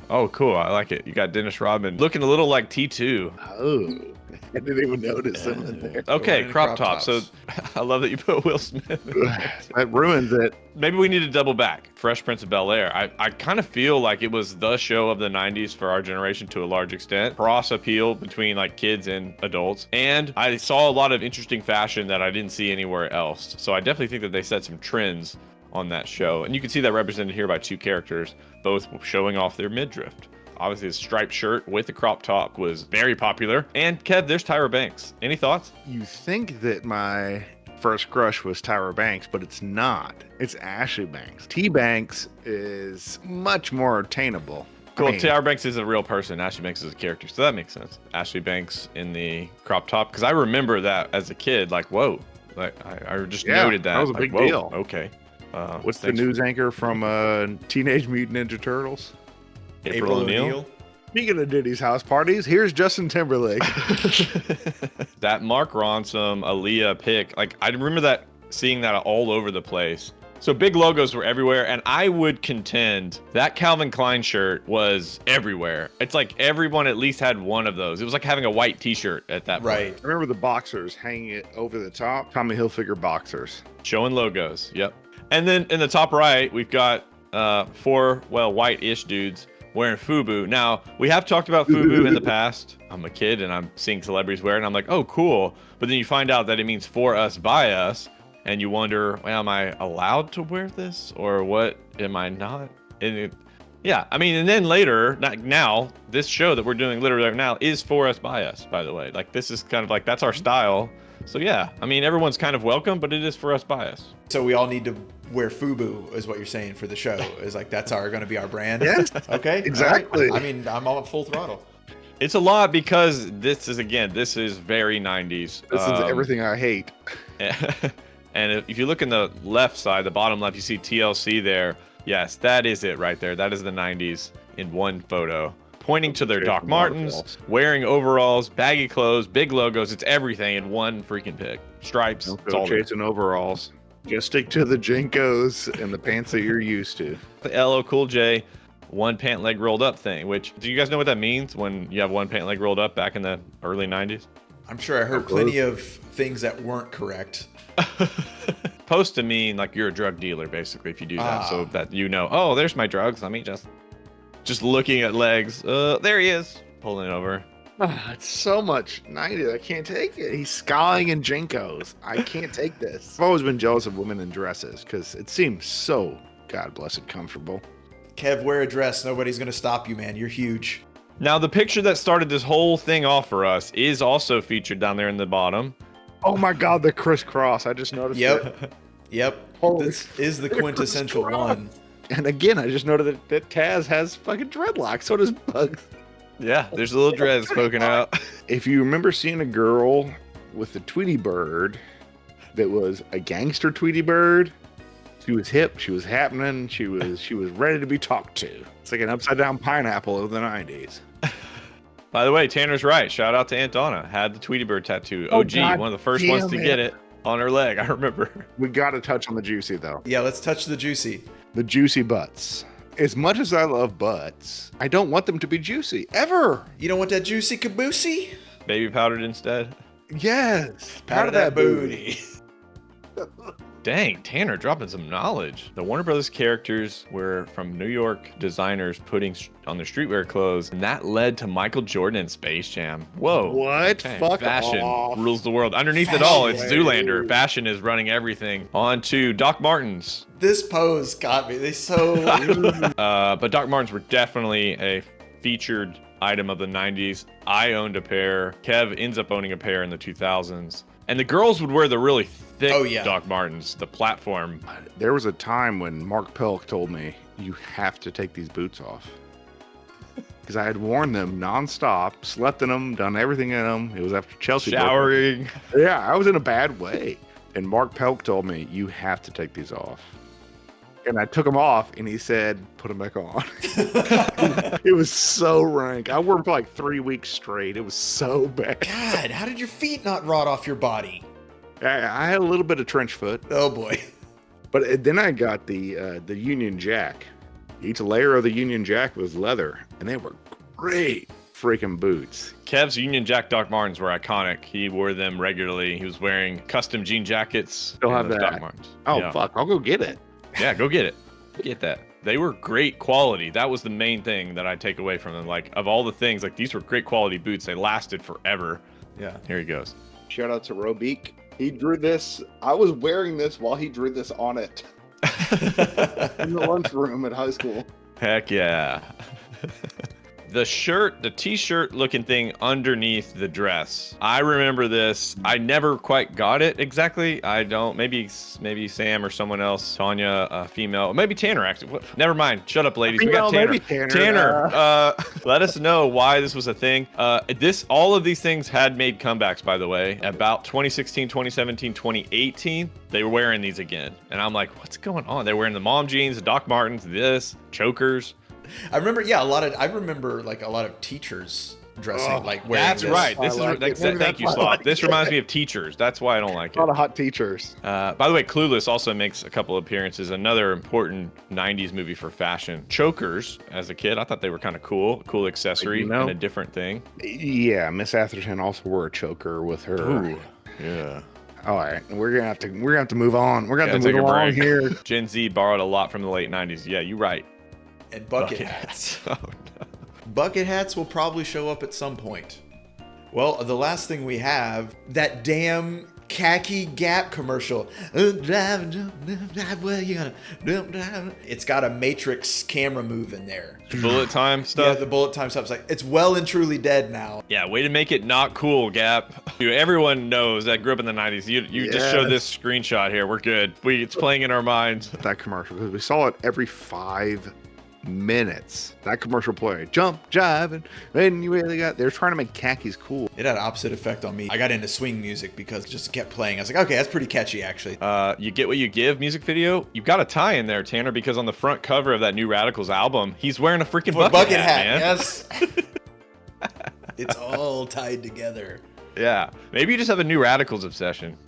Oh, cool. I like it. You got Dennis Rodman looking a little like T2. Oh, I didn't even notice him in there. Okay, Going crop into top. So tops. I love that you put Will Smith in there. That ruins it. Maybe we need to double back. Fresh Prince of Bel-Air. I kind of feel like it was the show of the 90s for our generation to a large extent. Cross appeal between like kids and adults. And I saw a lot of interesting fashion that I didn't see anywhere else. So I definitely think that they set some trends on that show. And you can see that represented here by two characters, both showing off their midriff. Obviously, a striped shirt with a crop top was very popular. And Kev, there's Tyra Banks. Any thoughts? You think that my first crush was Tyra Banks, but it's not. It's Ashley Banks. T Banks is much more attainable. Cool. Tyra Banks is a real person. Ashley Banks is a character, so that makes sense. Ashley Banks in the crop top, because I remember that as a kid. Like, whoa! Like I just noted that. That was a like, big whoa, deal. Okay. What's the news anchor from Teenage Mutant Ninja Turtles? April O'Neil. Speaking of Diddy's house parties, here's Justin Timberlake. That Mark Ronson, Aaliyah pick, like I remember that seeing that all over the place. So big logos were everywhere, and I would contend that Calvin Klein shirt was everywhere. It's like everyone at least had one of those. It was like having a white T-shirt at that point. Right. I remember the boxers hanging it over the top. Tommy Hilfiger boxers. Showing logos. Yep. And then in the top right, we've got four, well, white-ish dudes wearing FUBU. Now, we have talked about FUBU in the past. I'm a kid and I'm seeing celebrities wear it, and I'm like, oh, cool. But then you find out that it means for us, by us, and you wonder, well, am I allowed to wear this, or what am I not? Yeah, I mean, and then later, not now, this show that we're doing literally right now is for us, by us, by the way. Like, this is kind of like, that's our style. So yeah, I mean, everyone's kind of welcome, but it is for us, by us. So we all need to wear FUBU, is what you're saying for the show. Is like that's going to be our brand. Yes. Okay. Exactly. Right. I mean, I'm on full throttle. It's a lot because this is very 90s. This is everything I hate. And if you look in the left side, the bottom left, you see TLC there. Yes, that is it right there. That is the 90s in one photo. Pointing to their Doc Martens, wearing overalls, baggy clothes, big logos. It's everything in one freaking pic. Stripes. Don't it's go all there. chasing overalls. Just stick to the Jinkos and the pants that you're used to. The LL Cool J one pant leg rolled up thing, which, do you guys know what that means when you have one pant leg rolled up back in the early 90s? I'm sure I heard plenty of things that weren't correct. Supposed to mean like you're a drug dealer, basically, if you do that. So that you know, oh, there's my drugs. Let me just looking at legs. There he is, pulling it over. It's so much 90s. I can't take it. He's skying in Jinkos. I can't take this. I've always been jealous of women in dresses because it seems so, God blessed, comfortable. Kev, wear a dress. Nobody's going to stop you, man. You're huge. Now, the picture that started this whole thing off for us is also featured down there in the bottom. Oh my God, the crisscross. I just noticed it. Yep. Holy This is the quintessential one. And again, I just noted that Taz has fucking dreadlocks. So does Bugs. Yeah, there's a little dreads poking out. If you remember seeing a girl with a Tweety bird that was a gangster Tweety bird, she was hip, she was happening, she was ready to be talked to. It's like an upside down pineapple of the 90s. By the way, Tanner's right. Shout out to Aunt Donna. Had the Tweety Bird tattoo. Oh, OG, God one of the first ones to get it on her leg. I remember. We got to touch on the juicy though. Yeah, let's touch the juicy. The juicy butts. As much as I love butts, I don't want them to be juicy ever. You don't want that juicy caboosey? Baby powdered instead. Yes, Powder that booty. Dang, Tanner dropping some knowledge. The Warner Brothers characters were from New York designers putting on their streetwear clothes, and that led to Michael Jordan and Space Jam. Whoa. What? Dang, Fuck fashion off. rules the world. Underneath it all, it's Zoolander. Fashion is running everything. On to Doc Martens. This pose got me. They so. But Doc Martens were definitely a featured item of the 90s. I owned a pair. Kev ends up owning a pair in the 2000s. And the girls would wear the really thick Doc Martens, the platform. There was a time when Mark Pelk told me, you have to take these boots off. Because I had worn them nonstop, slept in them, done everything in them. It was after Chelsea. Showering. Yeah, I was in a bad way. And Mark Pelk told me, you have to take these off. And I took them off, and he said, put them back on. It was so rank. I wore them for like 3 weeks straight. It was so bad. God, how did your feet not rot off your body? I had a little bit of trench foot. Oh boy. But then I got the Union Jack. Each layer of the Union Jack was leather, and they were great freaking boots. Kev's Union Jack Doc Martens were iconic. He wore them regularly. He was wearing custom jean jackets. Still have those that. Doc Martens. Oh, Yeah. fuck. I'll go get it. Yeah, go get it. Get that. They were great quality. That was the main thing that I take away from them. Like, of all the things, like, these were great quality boots. They lasted forever. Yeah. Here he goes. Shout out to Robeek. He drew this. I was wearing this while he drew this on it in the lunchroom at high school. Heck yeah. The shirt, the t-shirt looking thing underneath the dress. I remember this. I never quite got it exactly. I don't. Maybe Sam or someone else. Tanya, female. Maybe Tanner actually. What? Never mind. Shut up, ladies. We got Tanner. Maybe Tanner. Tanner, let us know why this was a thing. All of these things had made comebacks, by the way. About 2016, 2017, 2018, they were wearing these again. And I'm like, what's going on? They're wearing the mom jeans, the Doc Martens, this, chokers. I remember, I remember like a lot of teachers dressing like wearing That's this. right. This I like it. is Maybe thank you, that's why I Slop. like This it. reminds me of teachers. That's why I don't like A lot it. of hot teachers. By the way, Clueless also makes a couple appearances. Another important 90s movie for fashion. Chokers, as a kid, I thought they were kind of cool. Cool accessory You know. and a different thing. Yeah, Miss Atherton also wore a choker with her. Yeah. All right, we're gonna have to move on. We're gonna have to Take move a along break. here. Gen Z borrowed a lot from the late 90s. Yeah, you're right. And bucket hats. Oh, no. Bucket hats will probably show up at some point. Well, the last thing we have, that damn khaki Gap commercial. It's got a Matrix camera move in there. Bullet time Yeah, stuff. the bullet time stuff. It's like, it's well and truly dead now. Yeah, way to make it not cool, Gap. Dude, everyone knows that grew up in the 90s. You just showed this screenshot here. We're good. It's playing in our minds. That commercial, because we saw it every 5 minutes. That commercial played. Jump, jive, and then you really got. They're trying to make khakis cool. It had an opposite effect on me. I got into swing music because it just kept playing. I was like, okay, that's pretty catchy, actually. You Get What You Give music video. You've got a tie in there, Tanner, because on the front cover of that new Radicals album, he's wearing a freaking bucket hat, man. Yes. It's all tied together. Yeah. Maybe you just have a new Radicals obsession.